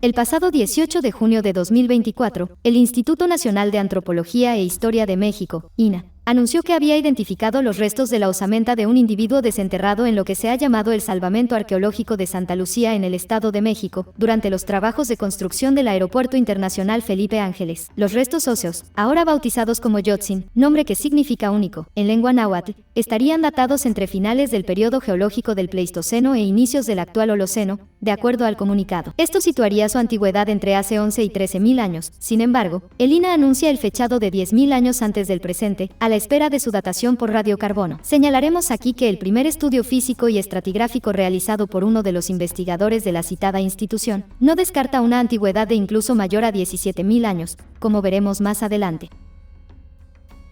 El pasado 18 de junio de 2024, el Instituto Nacional de Antropología e Historia de México, INAH, anunció que había identificado los restos de la osamenta de un individuo desenterrado en lo que se ha llamado el Salvamento Arqueológico de Santa Lucía en el Estado de México, durante los trabajos de construcción del Aeropuerto Internacional Felipe Ángeles. Los restos óseos, ahora bautizados como Yotzin, nombre que significa único, en lengua náhuatl, estarían datados entre finales del periodo geológico del Pleistoceno e inicios del actual Holoceno, de acuerdo al comunicado. Esto situaría su antigüedad entre hace 11 y 13.000 años. Sin embargo, el INAH anuncia el fechado de 10.000 años antes del presente, a la espera de su datación por radiocarbono. Señalaremos aquí que el primer estudio físico y estratigráfico realizado por uno de los investigadores de la citada institución no descarta una antigüedad de incluso mayor a 17.000 años, como veremos más adelante.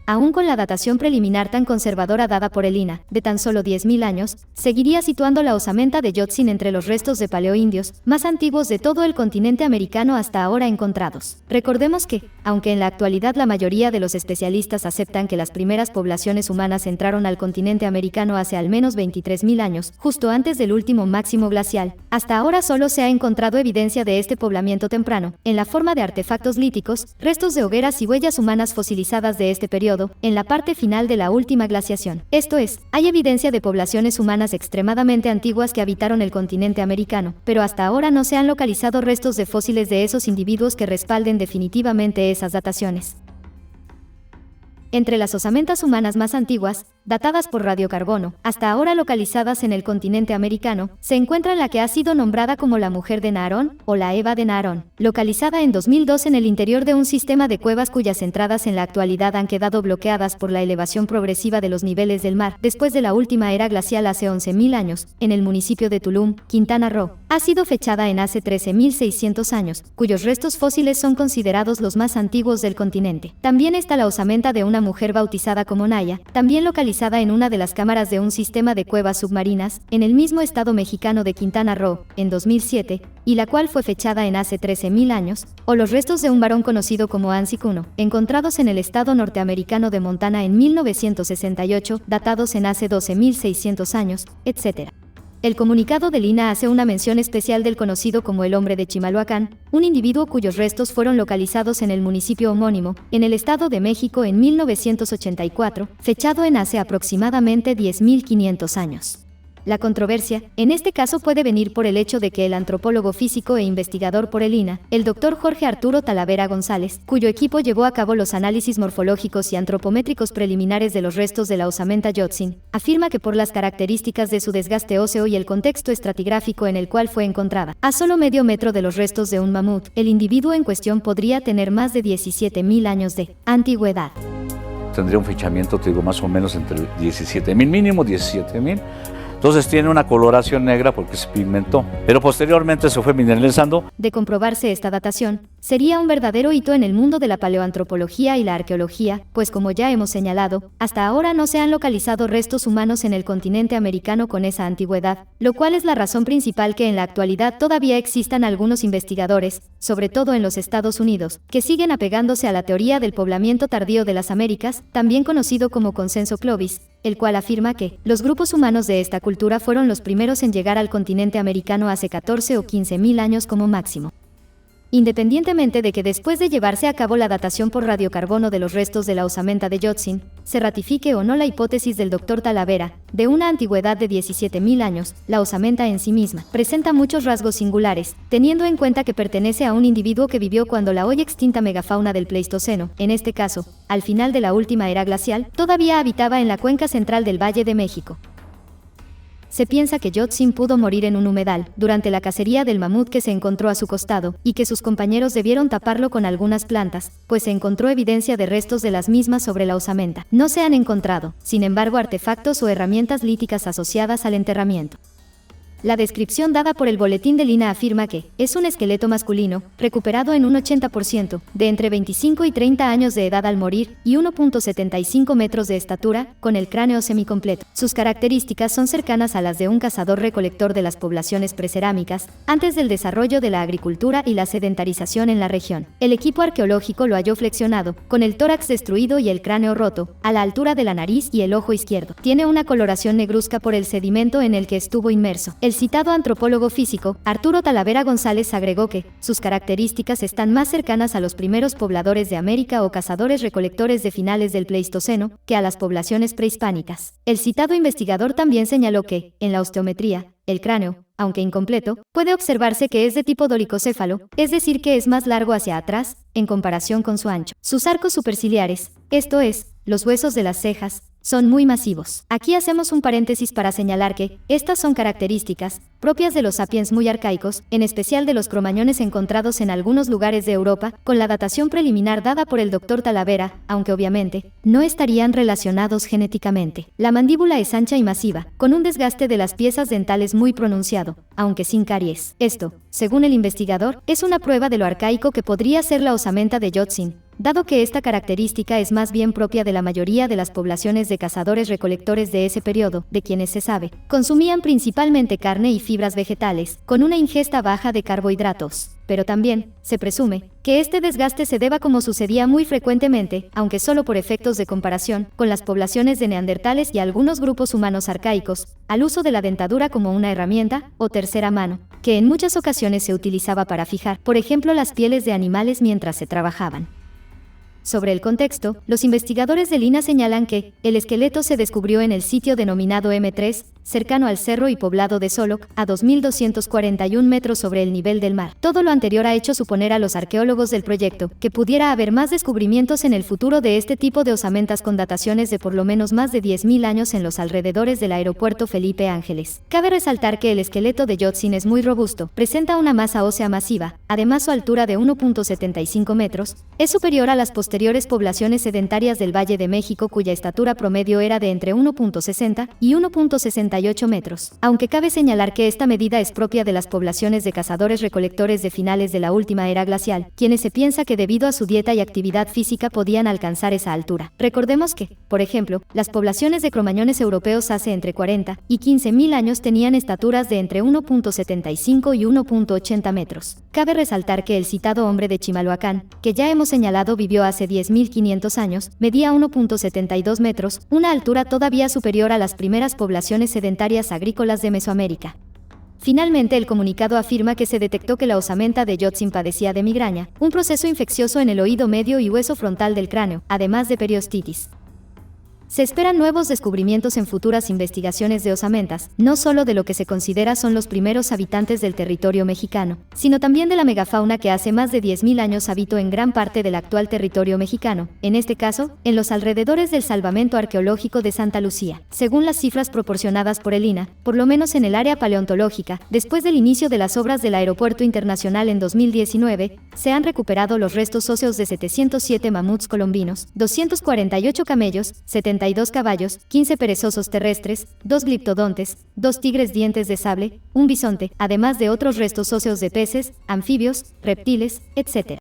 Aún con la datación preliminar tan conservadora dada por el INAH, de tan solo 10.000 años, seguiría situando la osamenta de Yotzin entre los restos de paleoindios más antiguos de todo el continente americano hasta ahora encontrados. Recordemos que, aunque en la actualidad la mayoría de los especialistas aceptan que las primeras poblaciones humanas entraron al continente americano hace al menos 23.000 años, justo antes del último máximo glacial, hasta ahora solo se ha encontrado evidencia de este poblamiento temprano, en la forma de artefactos líticos, restos de hogueras y huellas humanas fosilizadas de este periodo, en la parte final de la última glaciación. Esto es, hay evidencia de poblaciones humanas extremadamente antiguas que habitaron el continente americano, pero hasta ahora no se han localizado restos de fósiles de esos individuos que respalden definitivamente esas dataciones. Entre las osamentas humanas más antiguas, datadas por radiocarbono, hasta ahora localizadas en el continente americano, se encuentra la que ha sido nombrada como la Mujer de Naharón, o la Eva de Naharón, localizada en 2002 en el interior de un sistema de cuevas cuyas entradas en la actualidad han quedado bloqueadas por la elevación progresiva de los niveles del mar, después de la última era glacial hace 11.000 años, en el municipio de Tulum, Quintana Roo. Ha sido fechada en hace 13.600 años, cuyos restos fósiles son considerados los más antiguos del continente. También está la osamenta de una mujer bautizada como Naya, también localizada en una de las cámaras de un sistema de cuevas submarinas, en el mismo estado mexicano de Quintana Roo, en 2007, y la cual fue fechada en hace 13.000 años, o los restos de un varón conocido como Ansi Kuno, encontrados en el estado norteamericano de Montana en 1968, datados en hace 12.600 años, etc. El comunicado del INAH hace una mención especial del conocido como el Hombre de Chimalhuacán, un individuo cuyos restos fueron localizados en el municipio homónimo, en el Estado de México en 1984, fechado en hace aproximadamente 10.500 años. La controversia, en este caso, puede venir por el hecho de que el antropólogo físico e investigador por el INAH, el Dr. Jorge Arturo Talavera González, cuyo equipo llevó a cabo los análisis morfológicos y antropométricos preliminares de los restos de la osamenta Yotzin, afirma que por las características de su desgaste óseo y el contexto estratigráfico en el cual fue encontrada, a solo medio metro de los restos de un mamut, el individuo en cuestión podría tener más de 17.000 años de antigüedad. Tendría un fechamiento, te digo, más o menos entre 17.000, mínimo 17.000. Entonces tiene una coloración negra porque se pigmentó, pero posteriormente se fue mineralizando. De comprobarse esta datación, sería un verdadero hito en el mundo de la paleoantropología y la arqueología, pues como ya hemos señalado, hasta ahora no se han localizado restos humanos en el continente americano con esa antigüedad, lo cual es la razón principal que en la actualidad todavía existan algunos investigadores, sobre todo en los Estados Unidos, que siguen apegándose a la teoría del poblamiento tardío de las Américas, también conocido como consenso Clovis, el cual afirma que los grupos humanos de esta cultura fueron los primeros en llegar al continente americano hace 14 o 15.000 años como máximo. Independientemente de que después de llevarse a cabo la datación por radiocarbono de los restos de la osamenta de Yotzin, se ratifique o no la hipótesis del Dr. Talavera, de una antigüedad de 17.000 años, la osamenta en sí misma presenta muchos rasgos singulares, teniendo en cuenta que pertenece a un individuo que vivió cuando la hoy extinta megafauna del Pleistoceno, en este caso, al final de la última era glacial, todavía habitaba en la cuenca central del Valle de México. Se piensa que Yotzin pudo morir en un humedal, durante la cacería del mamut que se encontró a su costado, y que sus compañeros debieron taparlo con algunas plantas, pues se encontró evidencia de restos de las mismas sobre la osamenta. No se han encontrado, sin embargo, artefactos o herramientas líticas asociadas al enterramiento. La descripción dada por el boletín del INAH afirma que es un esqueleto masculino, recuperado en un 80%, de entre 25 y 30 años de edad al morir, y 1.75 metros de estatura, con el cráneo semicompleto. Sus características son cercanas a las de un cazador-recolector de las poblaciones precerámicas, antes del desarrollo de la agricultura y la sedentarización en la región. El equipo arqueológico lo halló flexionado, con el tórax destruido y el cráneo roto, a la altura de la nariz y el ojo izquierdo. Tiene una coloración negruzca por el sedimento en el que estuvo inmerso. El citado antropólogo físico, Arturo Talavera González, agregó que sus características están más cercanas a los primeros pobladores de América o cazadores-recolectores de finales del Pleistoceno que a las poblaciones prehispánicas. El citado investigador también señaló que, en la osteometría, el cráneo, aunque incompleto, puede observarse que es de tipo dolicocéfalo, es decir que es más largo hacia atrás, en comparación con su ancho. Sus arcos superciliares, esto es, los huesos de las cejas, son muy masivos. Aquí hacemos un paréntesis para señalar que estas son características propias de los sapiens muy arcaicos, en especial de los cromañones encontrados en algunos lugares de Europa, con la datación preliminar dada por el Dr. Talavera, aunque obviamente no estarían relacionados genéticamente. La mandíbula es ancha y masiva, con un desgaste de las piezas dentales muy pronunciado, aunque sin caries. Esto, según el investigador, es una prueba de lo arcaico que podría ser la osamenta de Yotsin, dado que esta característica es más bien propia de la mayoría de las poblaciones de cazadores-recolectores de ese periodo, de quienes se sabe, consumían principalmente carne y fibras vegetales, con una ingesta baja de carbohidratos. Pero también, se presume, que este desgaste se deba, como sucedía muy frecuentemente, aunque solo por efectos de comparación, con las poblaciones de neandertales y algunos grupos humanos arcaicos, al uso de la dentadura como una herramienta, o tercera mano, que en muchas ocasiones se utilizaba para fijar, por ejemplo, las pieles de animales mientras se trabajaban. Sobre el contexto, los investigadores del INAH señalan que el esqueleto se descubrió en el sitio denominado M3, cercano al cerro y poblado de Solok, a 2.241 metros sobre el nivel del mar. Todo lo anterior ha hecho suponer a los arqueólogos del proyecto que pudiera haber más descubrimientos en el futuro de este tipo de osamentas con dataciones de por lo menos más de 10.000 años en los alrededores del aeropuerto Felipe Ángeles. Cabe resaltar que el esqueleto de Yotsin es muy robusto, presenta una masa ósea masiva, además su altura de 1.75 metros es superior a las posteriores poblaciones sedentarias del Valle de México, cuya estatura promedio era de entre 1.60 y 1.68 metros. Aunque cabe señalar que esta medida es propia de las poblaciones de cazadores-recolectores de finales de la última era glacial, quienes se piensa que debido a su dieta y actividad física podían alcanzar esa altura. Recordemos que, por ejemplo, las poblaciones de cromañones europeos hace entre 40 y 15.000 años tenían estaturas de entre 1.75 y 1.80 metros. Cabe resaltar que el citado hombre de Chimalhuacán, que ya hemos señalado vivió hace 10.500 años, medía 1.72 metros, una altura todavía superior a las primeras poblaciones sedentarias agrícolas de Mesoamérica. Finalmente, el comunicado afirma que se detectó que la osamenta de Yotsin padecía de migraña, un proceso infeccioso en el oído medio y hueso frontal del cráneo, además de periostitis. Se esperan nuevos descubrimientos en futuras investigaciones de osamentas, no solo de lo que se considera son los primeros habitantes del territorio mexicano, sino también de la megafauna que hace más de 10.000 años habitó en gran parte del actual territorio mexicano, en este caso, en los alrededores del Salvamento Arqueológico de Santa Lucía. Según las cifras proporcionadas por el INAH, por lo menos en el área paleontológica, después del inicio de las obras del Aeropuerto Internacional en 2019, se han recuperado los restos óseos de 707 mamuts colombinos, 248 camellos, 72 caballos, 15 perezosos terrestres, 2 gliptodontes, 2 tigres dientes de sable, un bisonte, además de otros restos óseos de peces, anfibios, reptiles, etc.